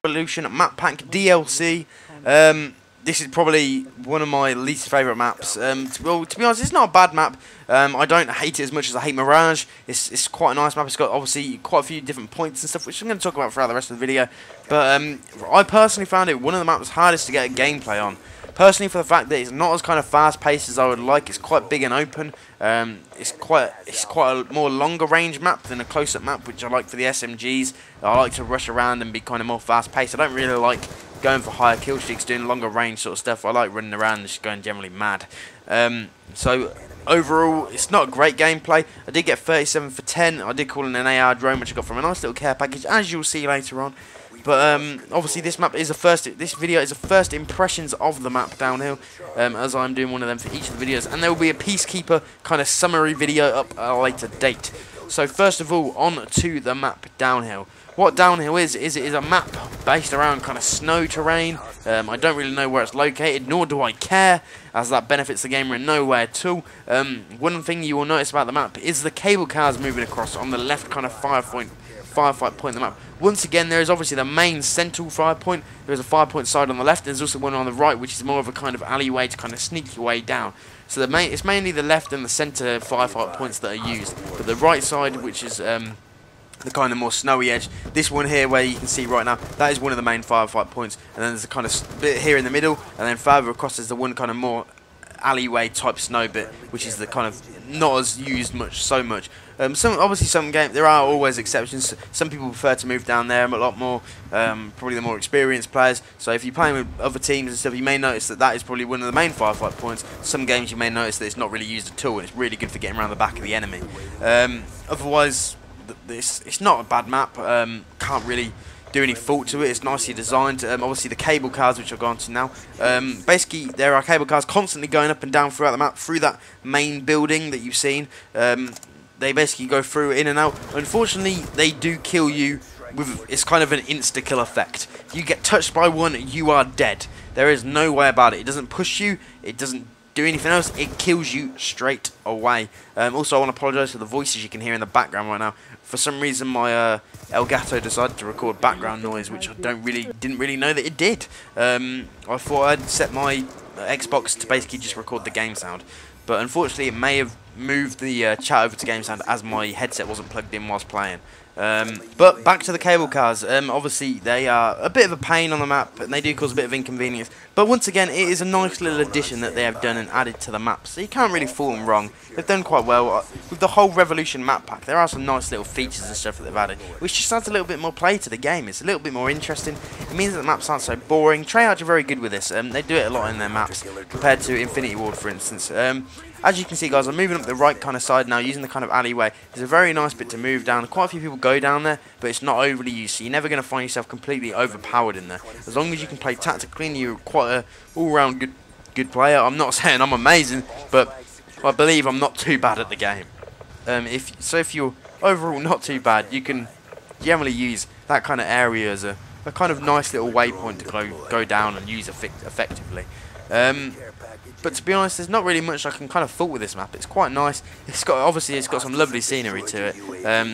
Revolution map pack DLC. This is probably one of my least favourite maps. Well, to be honest, it's not a bad map. I don't hate it as much as I hate Mirage. It's quite a nice map. It's got obviously quite a few different points and stuff, which I'm going to talk about throughout the rest of the video. But I personally found it one of the maps hardest to get a gameplay on. Personally, for the fact that it's not as kind of fast-paced as I would like. It's quite big and open. It's quite a more longer range map than a close-up map, which I like for the SMGs. I like to rush around and be kind of more fast-paced. I don't really like going for higher kill streaks, doing longer range sort of stuff. I like running around and just going generally mad. So overall, it's not a great gameplay. I did get 37 for 10. I did call in an AR drone, which I got from a nice little care package, as you'll see later on. But obviously, this map is this video is the first impressions of the map downhill, as I'm doing one of them for each of the videos, and there will be a Peacekeeper kind of summary video up at a later date. So first of all, on to the map downhill. What downhill is it is a map based around kind of snow terrain. I don't really know where it's located, nor do I care, as that benefits the gamer in no way at all. One thing you will notice about the map is the cable cars moving across on the left kind of firefight point of the map. Once again, there is obviously the main central fire point. There is a 5-point side on the left, and there's also one on the right, which is more of a kind of alleyway to kind of sneak your way down. So it's mainly the left and the centre firefight points that are used. But the right side, which is the kind of more snowy edge, this one here where you can see right now, that is one of the main firefight points. And then there's a kind of bit here in the middle, and then further across there's the one kind of more alleyway type snow bit, which is the kind of not as used so much. There are always exceptions. Some people prefer to move down there a lot more, probably the more experienced players. So if you're playing with other teams and stuff, you may notice that is probably one of the main firefight points. Some games you may notice that it's not really used at all, and it's really good for getting around the back of the enemy. Otherwise, it's not a bad map. Can't really do any fault to it. It's nicely designed. Obviously the cable cars, which I'll go on to now, basically there are cable cars constantly going up and down throughout the map, through that main building that you've seen. They basically go through, in and out. Unfortunately, they do kill you with, it's kind of an insta-kill effect. If you get touched by one, you are dead. There is no way about it. It doesn't push you, it doesn't do anything else, it kills you straight away. Also, I want to apologise for the voices you can hear in the background right now. For some reason, my Elgato decided to record background noise, which I didn't really know that it did. I thought I'd set my Xbox to basically just record the game sound, but unfortunately, it may have moved the chat over to game sound as my headset wasn't plugged in whilst playing. But back to the cable cars. Obviously, they are a bit of a pain on the map, and they do cause a bit of inconvenience. But once again, it is a nice little addition that they have done and added to the map, so you can't really fault them wrong. They've done quite well with the whole Revolution map pack. There are some nice little features and stuff that they've added, which just adds a little bit more play to the game. It's a little bit more interesting. It means that the maps aren't so boring. Treyarch are very good with this. They do it a lot in their maps compared to Infinity Ward, for instance. As you can see, guys, I'm moving up the right kind of side now, using the kind of alleyway. It's a very nice bit to move down. Quite a few people go down there, but it's not overly used, so you're never going to find yourself completely overpowered in there. As long as you can play tactically and you're quite a all-round good player. I'm not saying I'm amazing, but I believe I'm not too bad at the game. If you're overall not too bad, you can generally use that kind of area as a kind of nice little waypoint to go down and use effectively. But to be honest, there's not really much I can kind of fault with this map. It's quite nice. It's got some lovely scenery to it.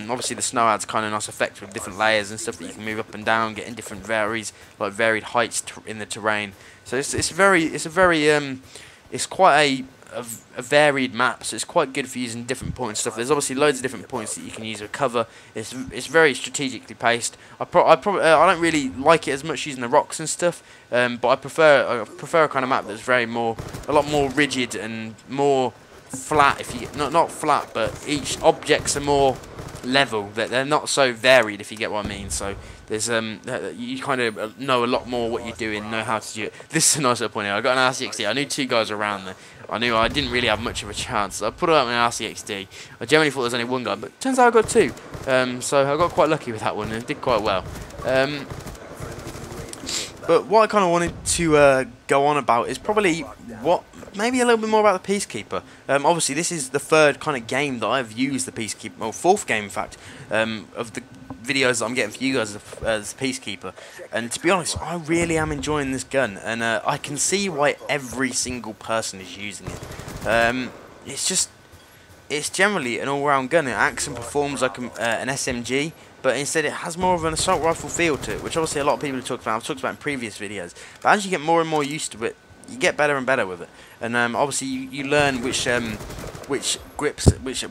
Obviously the snow adds kind of nice effect with different layers and stuff that you can move up and down, getting different varied heights in the terrain. So it's quite a varied map, so it's quite good for using different points and stuff. There's obviously loads of different points that you can use to cover. It's very strategically paced. I don't really like it as much using the rocks and stuff, but I prefer a kind of map that's a lot more rigid and more flat. If you not flat, but each objects are more level. That they're not so varied, if you get what I mean. So there's you kind of know a lot more what you're doing, know how to do it. This is a nice little point here. I got an RCXD. I knew two guys around there. I knew I didn't really have much of a chance. So I put it up in an RCXD. I generally thought there was only one guy, but turns out I got two. So I got quite lucky with that one and did quite well. But what I kind of wanted to go on about is probably maybe a little bit more about the Peacekeeper. Obviously, this is the third kind of game that I've used the Peacekeeper, well, fourth game in fact, of the videos that I'm getting for you guys as Peacekeeper. And to be honest, I really am enjoying this gun, and I can see why every single person is using it. It's generally an all-round gun. It acts and performs like an SMG, but but instead it has more of an assault rifle feel to it, which obviously a lot of people have talked about. I've talked about in previous videos. But as you get more and more used to it, you get better and better with it, and obviously you learn which grips, which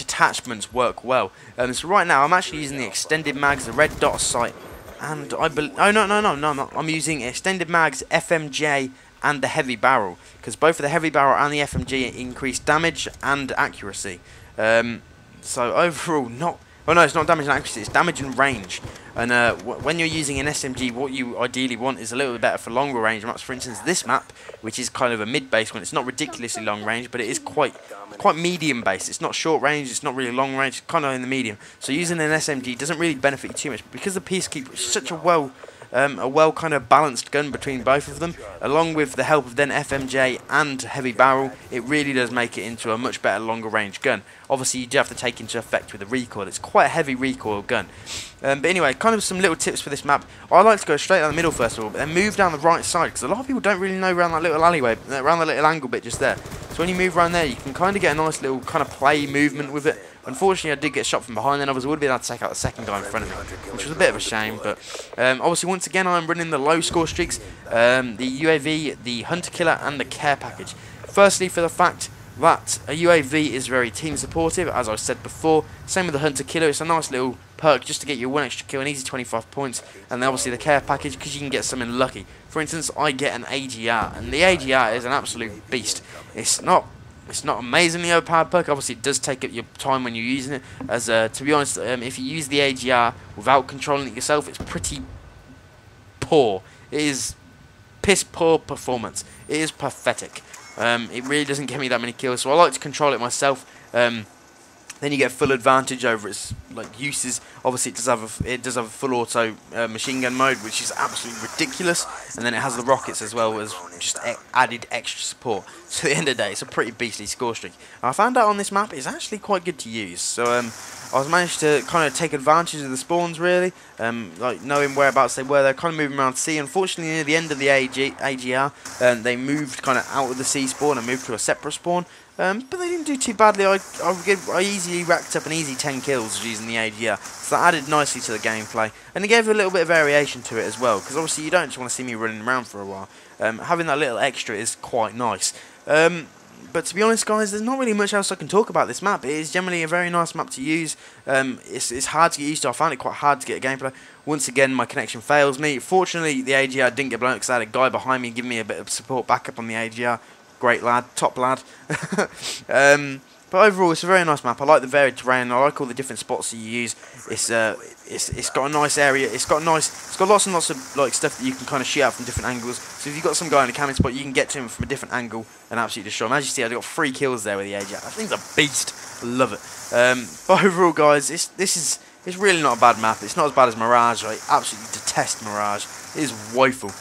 attachments work well. So right now I'm actually using the extended mags, the red dot sight, and I'm using extended mags, FMJ, and the heavy barrel, because both of the heavy barrel and the FMG increase damage and accuracy. So overall, it's not damage and accuracy, it's damage and range. And when you're using an SMG, what you ideally want is a little bit better for longer range maps. For instance, this map, which is kind of a mid-base one, it's not ridiculously long range, but it is quite medium base. It's not short range, it's not really long range, it's kind of in the medium. So using an SMG doesn't really benefit you too much, because the Peacekeeper is such a well kind of balanced gun between both of them, along with the help of then FMJ and heavy barrel. It really does make it into a much better longer range gun. Obviously you do have to take into effect with the recoil, it's quite a heavy recoil gun. But anyway, kind of some little tips for this map. I like to go straight down the middle first of all, but then move down the right side, because a lot of people don't really know around that little alleyway, around the little angle bit just there. So when you move around there, you can kind of get a nice little kind of play movement with it. Unfortunately, I did get shot from behind, then I would have been able to take out the second guy in front of me, which was a bit of a shame. But obviously, once again, I'm running the low score streaks, the UAV, the Hunter Killer, and the Care Package. Firstly, for the fact that a UAV is very team supportive, as I said before. Same with the Hunter Killer, it's a nice little perk just to get you one extra kill, an easy 25 points. And then obviously the Care Package, because you can get something lucky. For instance, I get an AGR, and the AGR is an absolute beast. It's not amazingly overpowered perk. Obviously, it does take up your time when you're using it. As to be honest, if you use the AGR without controlling it yourself, it's pretty poor. It is piss poor performance. It is pathetic. It really doesn't give me that many kills, so I like to control it myself. Then you get full advantage over its uses. Obviously, it does have a full auto machine gun mode, which is absolutely ridiculous. And then it has the rockets as well as just added extra support. So at the end of the day, it's a pretty beastly score streak. And I found out on this map it's actually quite good to use. So I was managed to kind of take advantage of the spawns really, like knowing whereabouts they were. They're kind of moving around C. Unfortunately, near the end of the AGR, they moved kind of out of the C spawn and moved to a separate spawn. But they didn't do too badly. I easily racked up an easy 10 kills using the AGR, so that added nicely to the gameplay, and it gave a little bit of variation to it as well, because obviously you don't just want to see me running around for a while. Having that little extra is quite nice. But to be honest, guys, there's not really much else I can talk about this map. It is generally a very nice map to use. It's hard to get used to. I found it quite hard to get a gameplay. Once again, my connection fails me. Fortunately, the AGR didn't get blown because I had a guy behind me giving me a bit of support backup on the AGR. Great lad, top lad. But overall, it's a very nice map. I like the varied terrain. I like all the different spots that you use. It's got a nice area. It's got lots and lots of stuff that you can kind of shoot out from different angles. So if you've got some guy in a camping spot, you can get to him from a different angle and absolutely destroy him. As you see, I got 3 kills there with the AGR. That thing's a beast. I love it. But overall, guys, it's really not a bad map. It's not as bad as Mirage. I absolutely detest Mirage. It is woeful.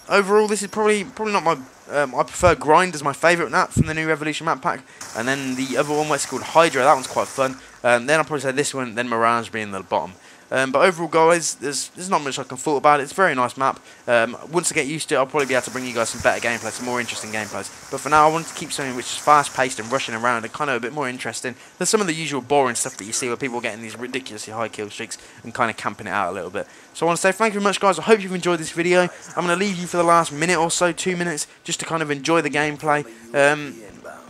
Overall, this is probably not my. I prefer Grind as my favourite map from the new Revolution map pack, and then the other one, what's called Hydra. That one's quite fun. Then I'll probably say this one, then Mirage being the bottom. But overall, guys, there's not much I can fault about it. It's a very nice map. Once I get used to it, I'll probably be able to bring you guys some better gameplay, some more interesting gameplays. But for now, I wanted to keep something which is fast-paced and rushing around and kind of a bit more interesting than some of the usual boring stuff that you see where people are getting these ridiculously high kill streaks and kind of camping it out a little bit. So I want to say thank you very much, guys. I hope you've enjoyed this video. I'm going to leave you for the last minute or so, 2 minutes, just to kind of enjoy the gameplay.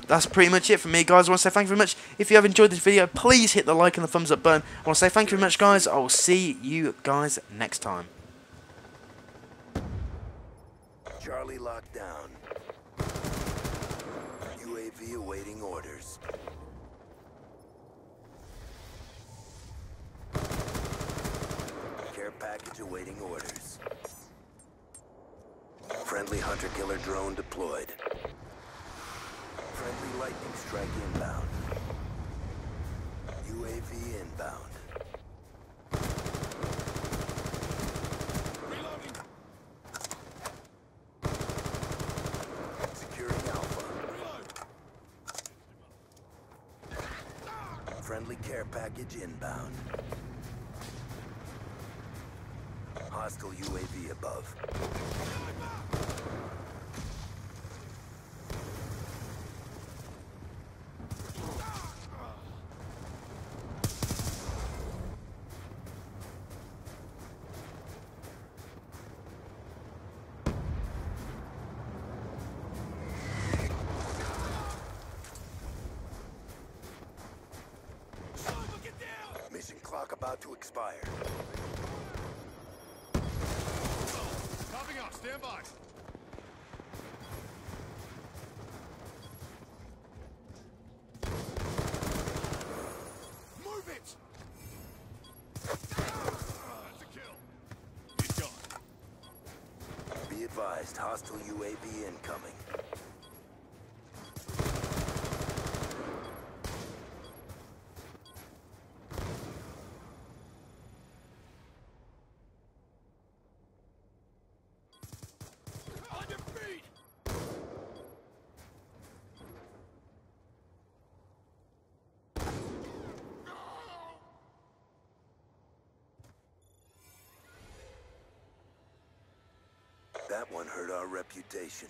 That's pretty much it for me, guys. I want to say thank you very much. If you have enjoyed this video, please hit the like and the thumbs up button. I want to say thank you very much, guys. I will see you guys next time. Charlie locked down. UAV awaiting orders. Care package awaiting orders. Friendly hunter-killer drone deployed. Friendly lightning strike inbound. UAV inbound. Securing Alpha. Friendly care package inbound. Hostile UAV above. expired. Topping up, stand by. Move it! That's a kill. He's gone. Be advised, hostile UAV incoming. On your feet! That one hurt our reputation.